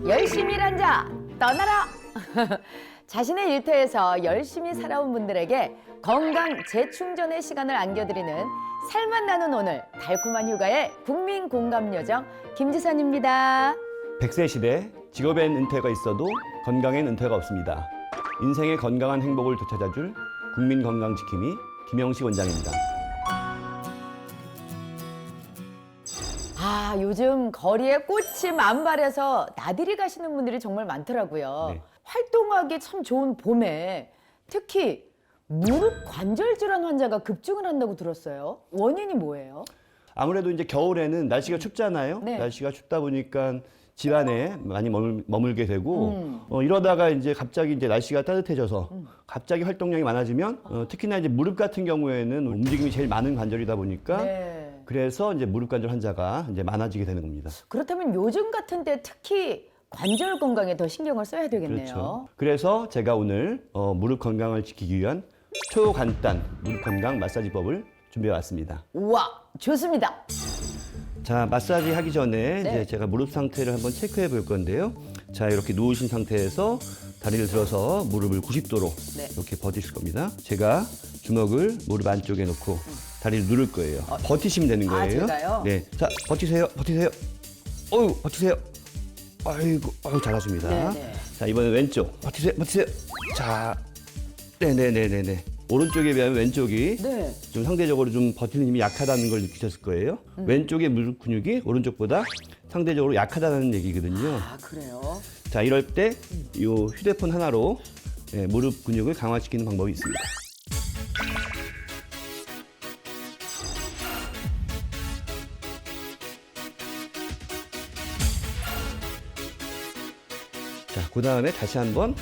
열심히 일한 자 떠나라. 자신의 일터에서 열심히 살아온 분들에게 건강 재충전의 시간을 안겨드리는 살맛 나는 오늘 달콤한 휴가의 국민 공감 요정 김지선입니다. 100세 시대 직업엔 은퇴가 있어도 건강엔 은퇴가 없습니다. 인생의 건강한 행복을 되찾아줄 국민건강지킴이 김영식 원장입니다. 아, 요즘 거리에 꽃이 만발해서 나들이 가시는 분들이 정말 많더라고요. 네. 활동하기 참 좋은 봄에 특히 무릎 관절 질환 환자가 급증을 한다고 들었어요. 원인이 뭐예요? 아무래도 이제 겨울에는 날씨가 춥잖아요. 네. 날씨가 춥다 보니까 집 안에 많이 머물게 되고 이러다가 이제 갑자기 이제 날씨가 따뜻해져서 갑자기 활동량이 많아지면 특히나 이제 무릎 같은 경우에는 움직임이 제일 많은 관절이다 보니까 네. 그래서 이제 무릎 관절 환자가 이제 많아지게 되는 겁니다. 그렇다면 요즘 같은 때 특히 관절 건강에 더 신경을 써야 되겠네요. 그렇죠. 그래서 제가 오늘 무릎 건강을 지키기 위한 초간단 무릎 건강 마사지법을 준비해 왔습니다. 우와, 좋습니다. 자, 마사지 하기 전에 네. 이제 제가 무릎 상태를 한번 체크해 볼 건데요. 자, 이렇게 누우신 상태에서 다리를 들어서 무릎을 90도로 네. 이렇게 버티실 겁니다. 제가 주먹을 무릎 안쪽에 놓고 다리를 누를 거예요. 버티시면 되는 거예요. 제가요? 네. 자, 버티세요. 버티세요. 어유, 버티세요. 아이고, 잘하십니다. 네네. 자, 이번엔 왼쪽. 버티세요. 버티세요. 자, 네네네네네. 오른쪽에 비하면 왼쪽이 네. 좀 상대적으로 좀 버티는 힘이 약하다는 걸 느끼셨을 거예요. 왼쪽의 무릎 근육이 오른쪽보다 상대적으로 약하다는 얘기거든요. 아, 그래요? 자, 이럴 때 이 휴대폰 하나로 무릎 근육을 강화시키는 방법이 있습니다. 자, 그 다음에 다시 한번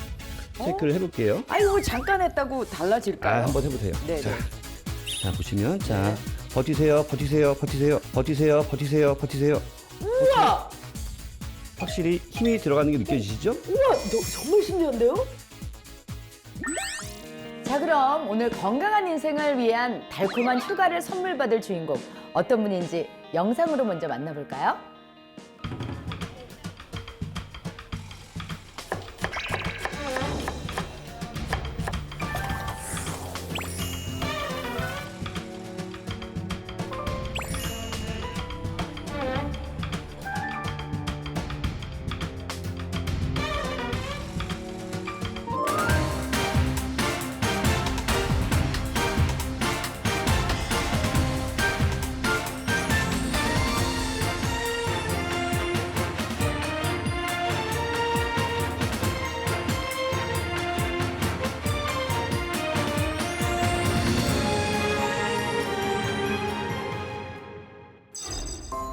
체크를 해볼게요. 아이고, 잠깐 했다고 달라질까요? 한번 해보세요. 네네. 자, 보시면 자, 버티세요, 버티세요, 버티세요, 버티세요, 버티세요, 버티세요. 우와! 확실히 힘이 들어가는 게 느껴지시죠? 우와, 정말 신기한데요? 자, 그럼 오늘 건강한 인생을 위한 달콤한 휴가를 선물 받을 주인공 어떤 분인지 영상으로 먼저 만나볼까요?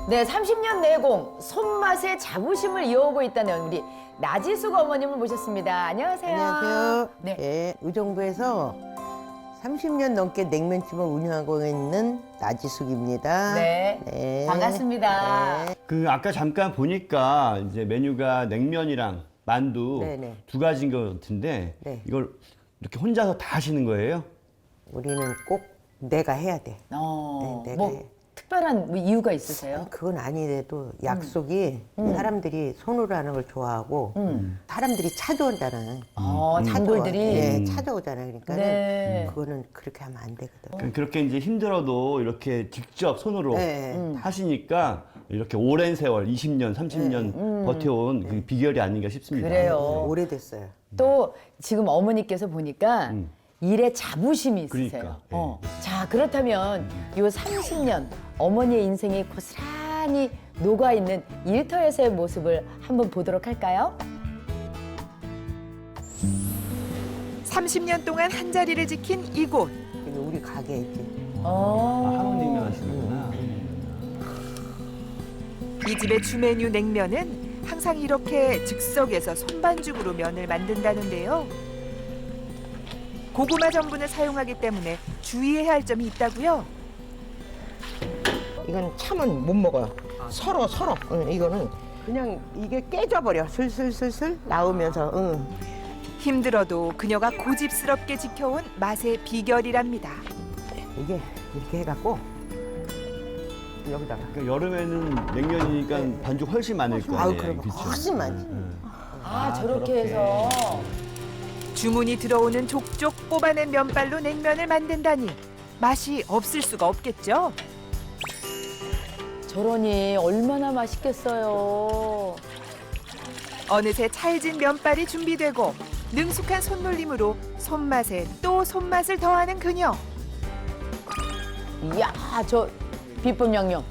네, 30년 내공, 손맛의 자부심을 이어오고 있다는 우리 나지숙 어머님을 모셨습니다. 안녕하세요. 안녕하세요. 네. 네, 의정부에서 30년 넘게 냉면집을 운영하고 있는 나지숙입니다. 네, 네. 반갑습니다. 네. 그 아까 잠깐 보니까 이제 메뉴가 냉면이랑 만두 네네. 두 가지인 것 같은데 네. 이걸 이렇게 혼자서 다 하시는 거예요? 우리는 꼭 내가 해야 돼. 네, 내가 뭐 해. 특별한 뭐 이유가 있으세요? 그건 아니래도 약속이 사람들이 손으로 하는 걸 좋아하고 사람들이 찾아오잖아요. 단골들이. 네, 찾아오잖아요. 그러니까 네. 그거는 그렇게 하면 안 되거든. 그렇게 이제 힘들어도 이렇게 직접 손으로 네. 하시니까 이렇게 오랜 세월 20년, 30년 버텨온 그 비결이 아닌가 싶습니다. 그래요. 오래됐어요. 또 지금 어머니께서 보니까 일에 자부심이 있으세요. 그러니까, 자, 그렇다면 요 30년 어머니의 인생이 고스란히 녹아있는 일터에서의 모습을 한번 보도록 할까요? 30년 동안 한 자리를 지킨 이곳. 이게 우리 가게지. 하모님이 하시는구나. 이 집의 주 메뉴 냉면은 항상 이렇게 즉석에서 손반죽으로 면을 만든다는데요. 고구마 전분을 사용하기 때문에 주의해야 할 점이 있다고요. 이건 참은 못 먹어요. 설어. 응, 이거는 그냥 이게 깨져버려. 슬슬슬슬 나오면서. 응. 힘들어도 그녀가 고집스럽게 지켜온 맛의 비결이랍니다. 이게 이렇게 해갖고 여기다가. 그러니까 여름에는 냉면이니까 반죽 훨씬 많을 거 아유, 아니에요. 그럼 그쵸? 훨씬 많지. 아, 저렇게 해서. 주문이 들어오는 족족 뽑아낸 면발로 냉면을 만든다니 맛이 없을 수가 없겠죠. 저러니 얼마나 맛있겠어요. 어느새 찰진 면발이 준비되고 능숙한 손놀림으로 손맛에 또 손맛을 더하는 그녀. 이야, 저 비법 양념.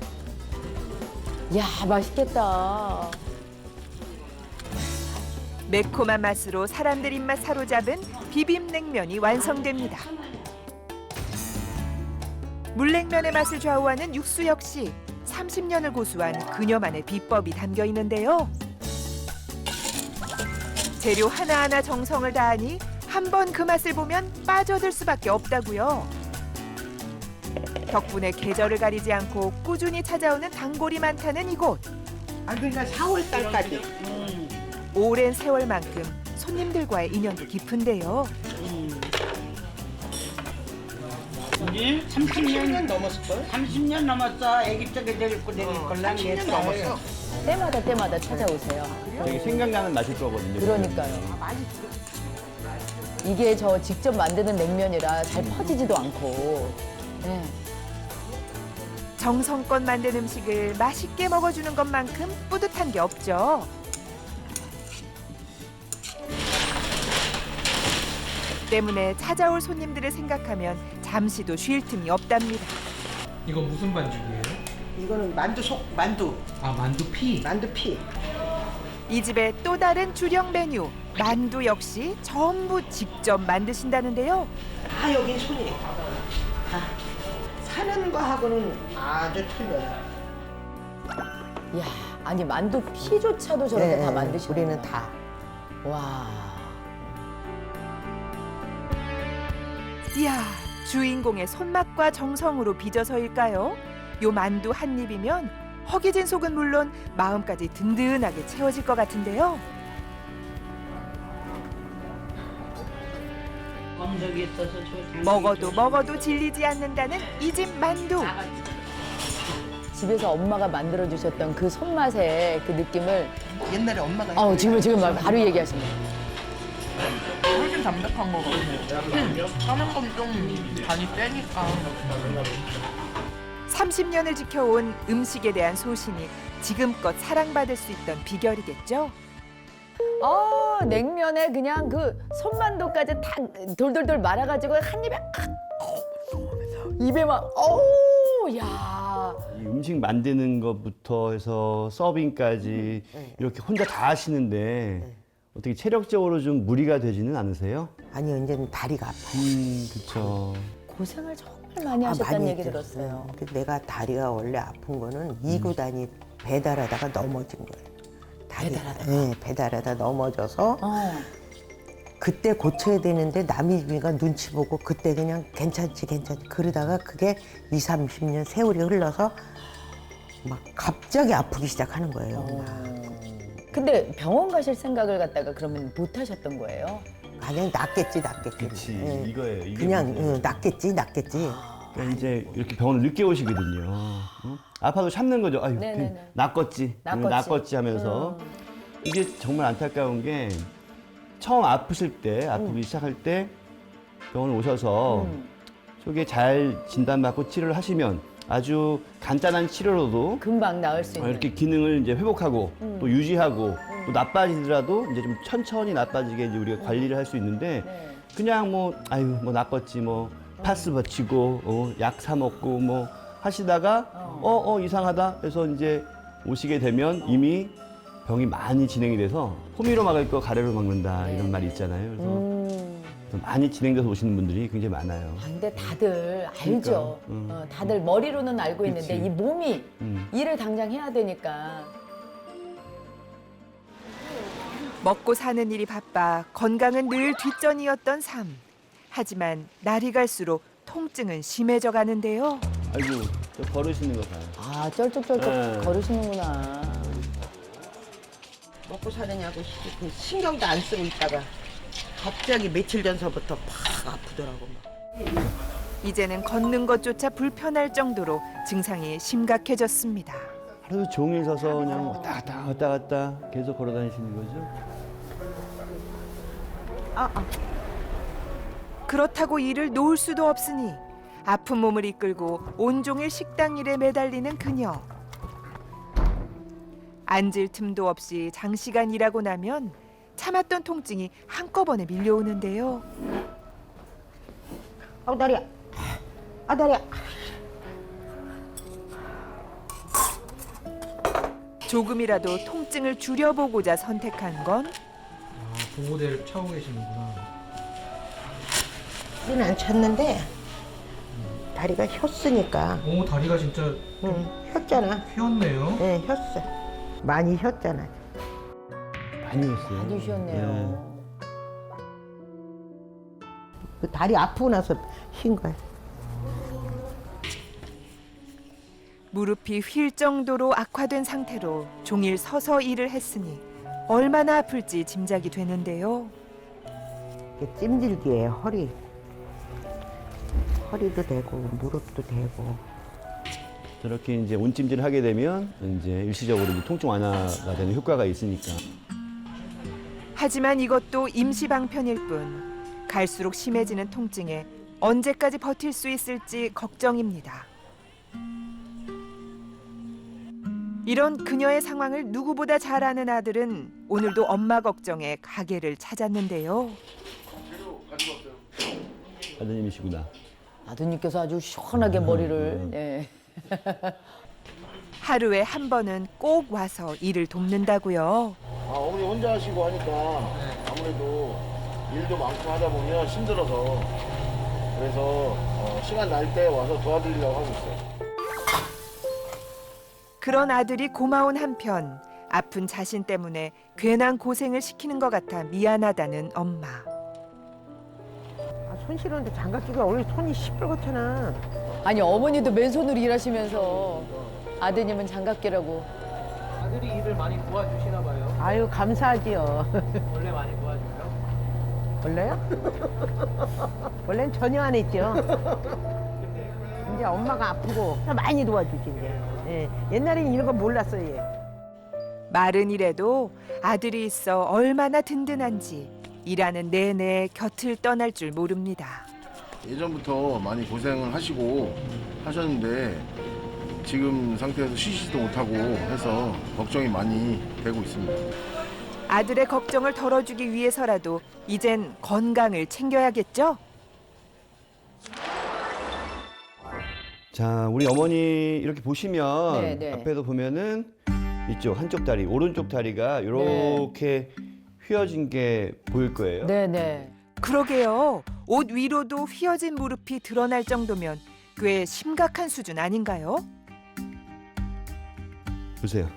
이야, 맛있겠다. 매콤한 맛으로 사람들 입맛 사로잡은 비빔냉면이 완성됩니다. 물냉면의 맛을 좌우하는 육수 역시 30년을 고수한 그녀만의 비법이 담겨 있는데요. 재료 하나하나 정성을 다하니 한 번 그 맛을 보면 빠져들 수밖에 없다고요. 덕분에 계절을 가리지 않고 꾸준히 찾아오는 단골이 많다는 이곳. 아, 그러니까 4월 달까지. 오랜 세월만큼 손님들과의 인연도 깊은데요. 우리 30년 넘었을걸? 30년 넘었어. 애기 쪽에 데리고 내릴 걸랑 30년 넘었어. 때마다 찾아오세요. 되게 생각나는 맛일 거거든요. 그러니까요. 이게 저 직접 만드는 냉면이라 잘 퍼지지도 않고. 네. 정성껏 만든 음식을 맛있게 먹어주는 것만큼 뿌듯한 게 없죠. 때문에 찾아올 손님들을 생각하면 잠시도 쉴 틈이 없답니다. 이거 무슨 반죽이에요? 이거는 만두. 아, 만두피. 만두피. 이 집의 또 다른 주력 메뉴 만두 역시 전부 직접 만드신다는데요. 다 여긴 손이에요. 다. 사는 거하고는 아주 틀려요. 이야, 아니 만두 피조차도 저렇게 다 만드시는 우리는 다. 와. 이야, 주인공의 손맛과 정성으로 빚어서일까요? 요 만두 한 입이면 허기진 속은 물론 마음까지 든든하게 채워질 것 같은데요. 검색이 있어서 저 먹어도 질리지 않는다는 이 집 만두. 집에서 엄마가 만들어 주셨던 그 손맛의 그 느낌을 옛날에 엄마가 지금 바로 얘기하시네요. 훨씬 담백한 거거든요. 까만 건 좀 간이 세니까. 30년을 지켜온 음식에 대한 소신이 지금껏 사랑받을 수 있던 비결이겠죠. 냉면에 그냥 그 손만두까지 다 돌돌돌 말아가지고 한 입에 입에 막 야. 이 음식 만드는 것부터 해서 서빙까지 이렇게 혼자 다 하시는데 어떻게 체력적으로 좀 무리가 되지는 않으세요? 아니요, 이제는 다리가 아파요. 그렇죠. 고생을 정말 많이 하셨다는 많이 얘기 했죠. 들었어요. 내가 다리가 원래 아픈 거는 2구단이 배달하다가 넘어진 거예요. 배달하다가? 네, 배달하다 넘어져서 어. 그때 고쳐야 되는데 남이 눈치 보고 그때 그냥 괜찮지 그러다가 그게 30년 세월이 흘러서 막 갑자기 아프기 시작하는 거예요. 근데 병원 가실 생각을 갖다가 그러면 못 하셨던 거예요? 그냥 낫겠지. 그렇지. 예. 이거예요. 이게 그냥 문제예요. 낫겠지. 그러니까 이제 이렇게 병원을 늦게 오시거든요. 아파도 참는 거죠. 아유, 네네네. 낫겠지. 낫겠지. 낫겠지 하면서 이게 정말 안타까운 게 처음 아프실 때, 아프기 시작할 때 병원을 오셔서 저게 잘 진단받고 치료를 하시면 아주 간단한 치료로도 금방 나을 수 있는. 이렇게 기능을 이제 회복하고 또 유지하고 또 나빠지더라도 이제 좀 천천히 나빠지게 이제 우리가 관리를 할 수 있는데 네. 그냥 뭐 아유 뭐 나빴지 뭐 파스 붙이고 약 사 먹고 뭐 하시다가 이상하다 해서 이제 오시게 되면 이미 병이 많이 진행이 돼서 호미로 막을 거 가래로 막는다 이런 말이 있잖아요. 그래서 좀 많이 진행돼서 오시는 분들이 굉장히 많아요. 근데 다들 알죠. 그러니까, 다들 머리로는 알고 있는데 그치. 이 몸이 음. 일을 당장 해야 되니까. 먹고 사는 일이 바빠 건강은 늘 뒷전이었던 삶. 하지만 날이 갈수록 통증은 심해져 가는데요. 아이고 저 걸으시는 거 봐요. 아, 쩔뚝쩔뚝 네. 걸으시는구나. 먹고 사느냐고 신경도 안 쓰고 있다가 갑자기 며칠 전서부터 팍 아프더라고. 막. 이제는 걷는 것조차 불편할 정도로 증상이 심각해졌습니다. 하루 종일 서서 그냥 왔다 갔다 계속 걸어 다니시는 거죠? 그렇다고 일을 놓을 수도 없으니 아픈 몸을 이끌고 온종일 식당 일에 매달리는 그녀. 앉을 틈도 없이 장시간 일하고 나면 참았던 통증이 한꺼번에 밀려오는데요. 아우 다리야. 아 다리야. 조금이라도 통증을 줄여보고자 선택한 건 보호대를 차고 계시는구나. 다리는 안 찼는데 다리가 혔으니까. 오, 다리가 진짜 응, 혔잖아. 휘었네요. 네, 혔어. 많이 혔잖아. 많이 했어요. 많이 쉬었네요. 그 다리 아프고 나서 흰 거야. 무릎이 휠 정도로 악화된 상태로 종일 서서 일을 했으니 얼마나 아플지 짐작이 되는데요. 이게 찜질기에 허리도 되고 무릎도 되고. 저렇게 이제 온찜질을 하게 되면 이제 일시적으로 이제 통증 완화가 되는 효과가 있으니까. 하지만 이것도 임시방편일 뿐 갈수록 심해지는 통증에 언제까지 버틸 수 있을지 걱정입니다. 이런 그녀의 상황을 누구보다 잘 아는 아들은 오늘도 엄마 걱정에 가게를 찾았는데요. 아드님이시구나. 아드님께서 아주 시원하게 머리를. 네. 하루에 한 번은 꼭 와서 일을 돕는다고요. 어머니 혼자 하시고 하니까 아무래도 일도 많고 하다 보면 힘들어서 그래서 시간 날 때 와서 도와드리려고 하고 있어요. 그런 아들이 고마운 한편 아픈 자신 때문에 괜한 고생을 시키는 것 같아 미안하다는 엄마. 손 실었는데 장갑 끼고 원래 손이 시뻘겋잖아. 아니 어머니도 맨손으로 일하시면서 아드님은 장갑 끼라고. 아들이 일을 많이 도와주시나 봐요. 아유 감사하지요. 원래 많이 도와줘요? 원래요? 원래는 전혀 안 했죠. 이제 엄마가 아프고 많이 도와주지 이제. 예. 옛날에는 이런 거 몰랐어요. 얘. 말은 이래도 아들이 있어 얼마나 든든한지 일하는 내내 곁을 떠날 줄 모릅니다. 예전부터 많이 고생을 하시고 하셨는데 지금 상태에서 쉬지도 못하고 해서 걱정이 많이 되고 있습니다. 아들의 걱정을 덜어주기 위해서라도 이젠 건강을 챙겨야겠죠? 자, 우리 어머니 이렇게 보시면 네, 네. 앞에도 보면은 이쪽 한쪽 다리, 오른쪽 다리가 이렇게 휘어진 게 보일 거예요. 네네. 그러게요. 옷 위로도 휘어진 무릎이 드러날 정도면 꽤 심각한 수준 아닌가요? 보세요.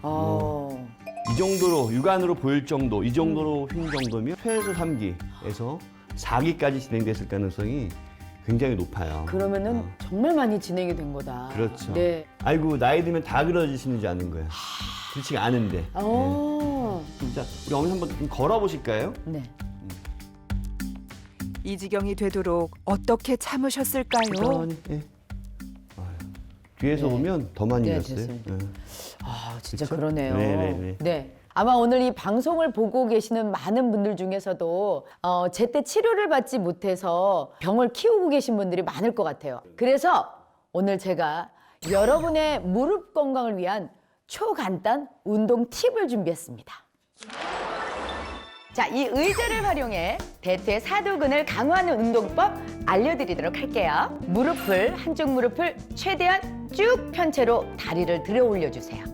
어. 이 정도로 육안으로 보일 정도, 이 정도로 휜 정도면 최소 3기에서 4기까지 진행됐을 가능성이 굉장히 높아요. 그러면은 정말 많이 진행이 된 거다. 그렇죠. 네. 아이고 나이 들면 다 그러지시는 줄 아는 거예요. 그렇지가 않은데. 어. 자, 우리 어머니 한번 좀 걸어 보실까요? 네. 이 지경이 되도록 어떻게 참으셨을까요? 천천히. 예. 아유, 뒤에서 네. 보면 더 많이 네, 났어요. 됐습니다. 예. 아, 진짜 그쵸? 그러네요. 네네네. 네. 아마 오늘 이 방송을 보고 계시는 많은 분들 중에서도 제때 치료를 받지 못해서 병을 키우고 계신 분들이 많을 것 같아요. 그래서 오늘 제가 여러분의 무릎 건강을 위한 초간단 운동 팁을 준비했습니다. 자, 이 의자를 활용해 대퇴 사두근을 강화하는 운동법 알려드리도록 할게요. 한쪽 무릎을 최대한 쭉 편 채로 다리를 들어 올려주세요.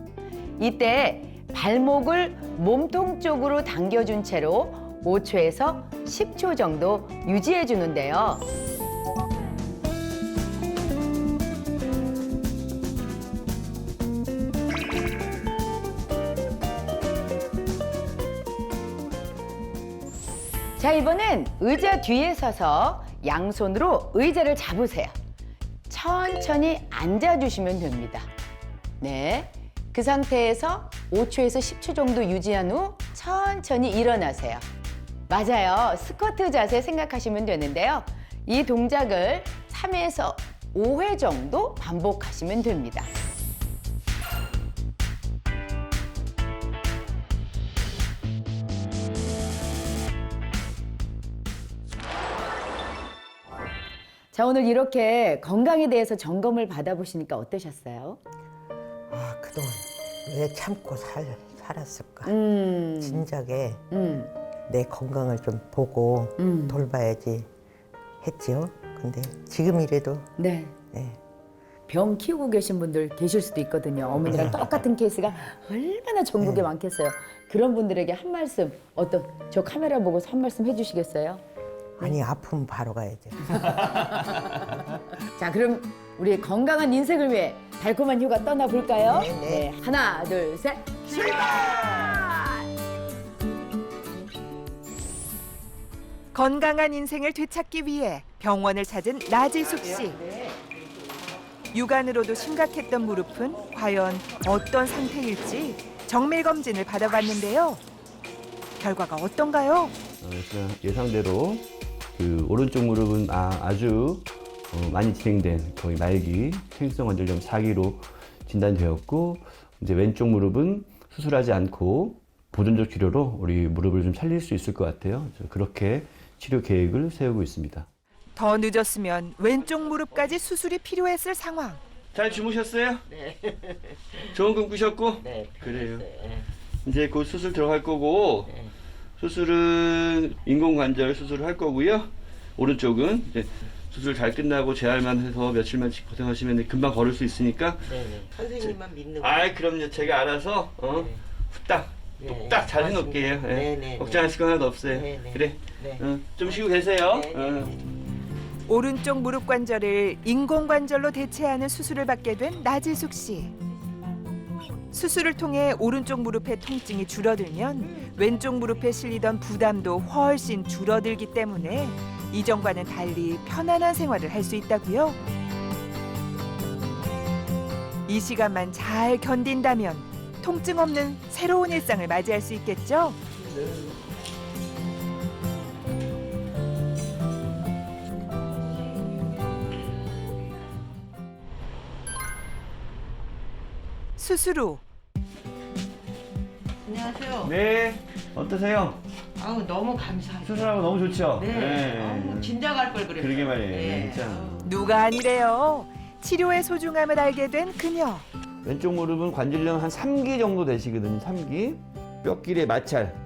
이때 발목을 몸통 쪽으로 당겨준 채로 5초에서 10초 정도 유지해 주는데요. 자, 이번엔 의자 뒤에 서서 양손으로 의자를 잡으세요. 천천히 앉아주시면 됩니다. 네. 그 상태에서 5초에서 10초 정도 유지한 후 천천히 일어나세요. 맞아요. 스쿼트 자세 생각하시면 되는데요. 이 동작을 3회에서 5회 정도 반복하시면 됩니다. 자, 오늘 이렇게 건강에 대해서 점검을 받아보시니까 어떠셨어요? 아, 그동안 왜 참고 살았을까? 진작에 음. 내 건강을 좀 보고 돌봐야지 했지요. 근데 지금이라도 네. 네. 병 키우고 계신 분들 계실 수도 있거든요. 어머니랑 똑같은 케이스가 얼마나 전국에 많겠어요. 그런 분들에게 한 말씀, 저 카메라 보고서 한 말씀 해주시겠어요? 아니 아프면 바로 가야지. 자, 그럼 우리 건강한 인생을 위해 달콤한 휴가 떠나볼까요? 네. 하나, 둘, 셋, 출발! 건강한 인생을 되찾기 위해 병원을 찾은 나지숙 씨. 육안으로도 심각했던 무릎은 과연 어떤 상태일지 정밀 검진을 받아봤는데요. 결과가 어떤가요? 예상대로 그 오른쪽 무릎은 아주 많이 진행된 거의 말기 퇴행성 관절염 4기로 진단되었고, 이제 왼쪽 무릎은 수술하지 않고 보존적 치료로 우리 무릎을 좀 살릴 수 있을 것 같아요. 그래서 그렇게 치료 계획을 세우고 있습니다. 더 늦었으면 왼쪽 무릎까지 수술이 필요했을 상황. 잘 주무셨어요? 네. 좋은 꿈 꾸셨고? 네. 그래요. 네. 이제 곧 수술 들어갈 거고, 네. 수술은 인공관절 수술을 할 거고요. 오른쪽은 이제 수술 잘 끝나고 재활만 해서 며칠만 고생하시면 금방 걸을 수 있으니까. 네네. 선생님만 믿는 거. 아, 그럼요. 제가 알아서 네. 후딱 네. 뚝딱 잘 해놓을게요. 예. 네네. 걱정하실 거 하나도 없어요. 네네. 그래. 네. 좀 쉬고 계세요. 네네. 오른쪽 무릎 관절을 인공관절로 대체하는 수술을 받게 된 나지숙 씨. 수술을 통해 오른쪽 무릎의 통증이 줄어들면 왼쪽 무릎에 실리던 부담도 훨씬 줄어들기 때문에 이전과는 달리 편안한 생활을 할 수 있다고요. 이 시간만 잘 견딘다면 통증 없는 새로운 일상을 맞이할 수 있겠죠? 수술 후 안녕하세요. 네. 어떠세요? 아우 너무 감사해요. 수술하고 너무 좋죠? 네. 아우, 진작 할 걸 그랬어요. 그러게 말이에요. 네. 진짜. 누가 아니래요. 치료의 소중함을 알게 된 그녀. 왼쪽 무릎은 관절염 한 3기 정도 되시거든요. 3기. 뼈길의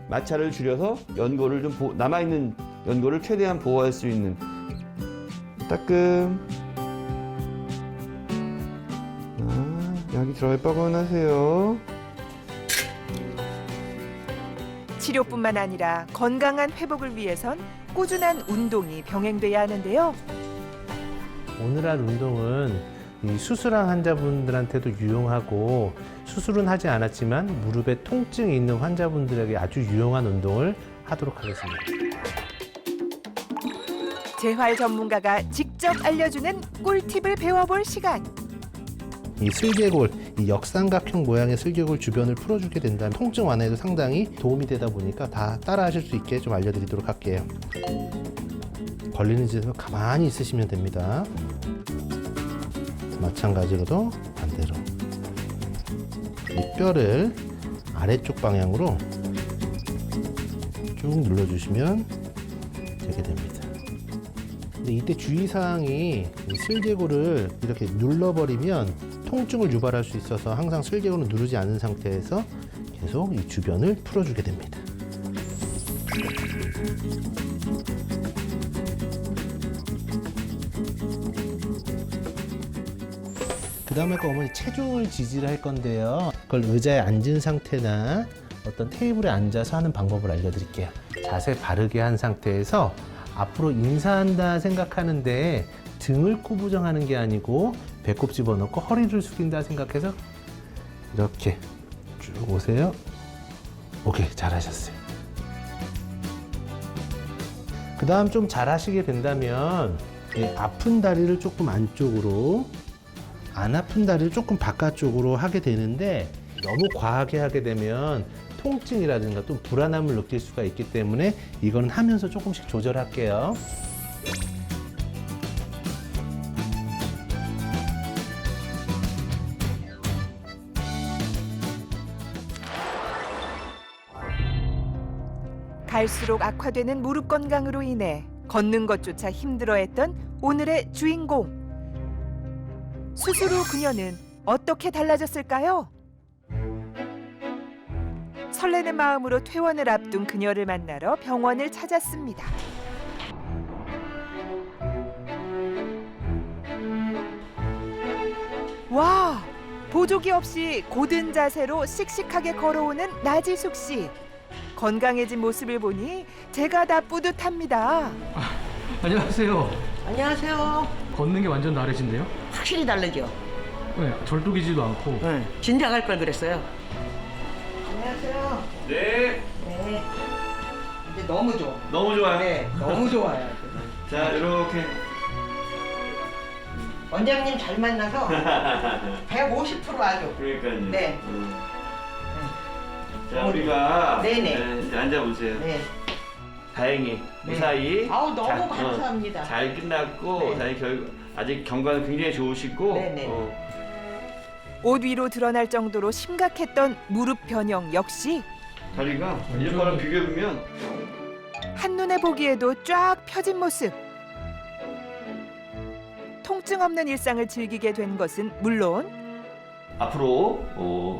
마찰을 줄여서 연골을 좀 남아있는 연골을 최대한 보호할 수 있는 따끔. 여기 들어갈 뻐근하세요. 치료뿐만 아니라 건강한 회복을 위해선 꾸준한 운동이 병행돼야 하는데요. 오늘할 운동은 이 수술한 환자분들한테도 유용하고 수술은 하지 않았지만 무릎에 통증이 있는 환자분들에게 아주 유용한 운동을 하도록 하겠습니다. 재활 전문가가 직접 알려주는 꿀팁을 배워볼 시간. 이 슬개골, 이 역삼각형 모양의 슬개골 주변을 풀어주게 된다면 통증 완화에도 상당히 도움이 되다 보니까 다 따라하실 수 있게 좀 알려드리도록 할게요. 걸리는 짓에서 가만히 있으시면 됩니다. 마찬가지로도 반대로 이 뼈를 아래쪽 방향으로 쭉 눌러주시면 되게 됩니다. 근데 이때 주의사항이 이 슬개골을 이렇게 눌러버리면 통증을 유발할 수 있어서 항상 슬개골을 누르지 않은 상태에서 계속 이 주변을 풀어주게 됩니다. 그 다음에 어머니 체중을 지지를 할 건데요. 그걸 의자에 앉은 상태나 어떤 테이블에 앉아서 하는 방법을 알려드릴게요. 자세 바르게 한 상태에서 앞으로 인사한다 생각하는데 등을 구부정하는 게 아니고 배꼽 집어넣고 허리를 숙인다 생각해서 이렇게 쭉 오세요. 오케이, 잘하셨어요. 그 다음 좀 잘하시게 된다면 아픈 다리를 조금 안쪽으로, 안 아픈 다리를 조금 바깥쪽으로 하게 되는데 너무 과하게 하게 되면 통증이라든가 또 불안함을 느낄 수가 있기 때문에 이건 하면서 조금씩 조절할게요. 갈수록 악화되는 무릎 건강으로 인해 걷는 것조차 힘들어했던 오늘의 주인공. 수술 후 그녀는 어떻게 달라졌을까요? 설레는 마음으로 퇴원을 앞둔 그녀를 만나러 병원을 찾았습니다. 와, 보조기 없이 고든 자세로 씩씩하게 걸어오는 나지숙 씨. 건강해진 모습을 보니 제가 다 뿌듯합니다. 안녕하세요. 안녕하세요. 걷는 게 완전 다르신데요? 확실히 다르죠. 네, 절뚝이지도 않고. 진작 할 걸 그랬어요. 안녕하세요. 네, 네. 이제 너무 좋아. 너무 좋아요. 네, 너무 좋아요. 자, 이렇게. 원장님 잘 만나서 150% 아주. 그러니까요. 네. 자, 우리가 네네. 이제 앉아보세요. 네. 다행히 무사히 아우 너무 잘, 감사합니다. 잘 끝났고 네. 다행히 아직 경과는 굉장히 좋으시고 네네. 옷 위로 드러날 정도로 심각했던 무릎 변형 역시 다리가 일거랑 비교해보면 한눈에 보기에도 쫙 펴진 모습. 통증 없는 일상을 즐기게 된 것은 물론 앞으로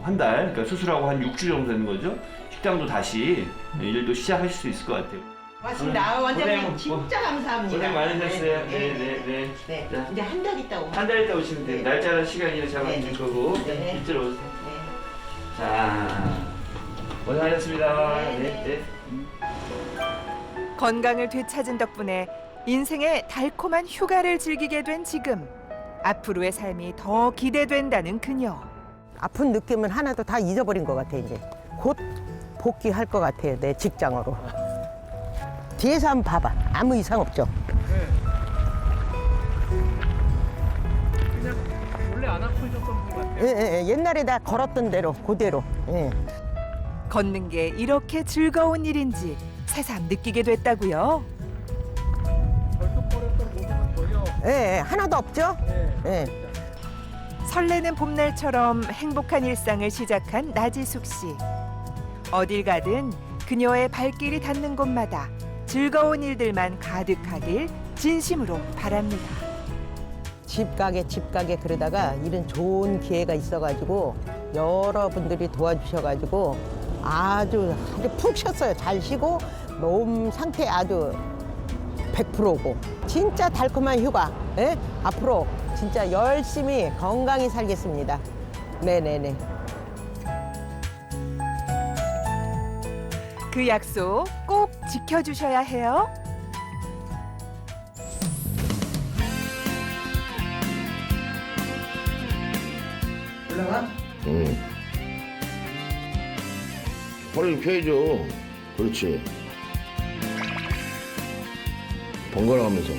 한 달, 그러니까 수술하고 한 6주 정도 되는 거죠. 식당도 다시 일도 시작하실 수 있을 것 같아요. 고맙습니다. 원장님 고생, 진짜 감사합니다. 고생 많으셨어요. 네. 네. 네. 자. 이제 한 달 있다 오면. 한 달 있다 오시면 돼요. 네. 날짜랑 시간이 잡아줄 네. 거고 네. 일찍 오세요. 네. 자, 고생하셨습니다. 네. 건강을 되찾은 덕분에 인생의 달콤한 휴가를 즐기게 된 지금. 앞으로의 삶이 더 기대된다는 그녀. 아픈 느낌은 하나도 다 잊어버린 것 같아 이제. 곧 복귀할 것 같아요 내 직장으로. 뒤에서 한번 봐봐. 아무 이상 없죠. 그냥 원래 안 아프셨던 분 같아요. 예, 옛날에 다 걸었던 대로 그대로. 예. 걷는 게 이렇게 즐거운 일인지 새삼 느끼게 됐다고요. 절뚝거렸던 모습은 전혀. 예, 하나도 없죠. 네. 예. 설레는 봄날처럼 행복한 일상을 시작한 나지숙 씨. 어딜 가든 그녀의 발길이 닿는 곳마다 즐거운 일들만 가득하길 진심으로 바랍니다. 집 가게 그러다가 이런 좋은 기회가 있어가지고 여러분들이 도와주셔가지고 아주 푹 쉬었어요. 잘 쉬고 몸 상태 아주 100%고 진짜 달콤한 휴가. 예? 앞으로 진짜 열심히 건강히 살겠습니다. 네네네. 그 약속 꼭 지켜주셔야 해요. 올라가? 허리를 펴야죠. 그렇지. 번갈아 가면서.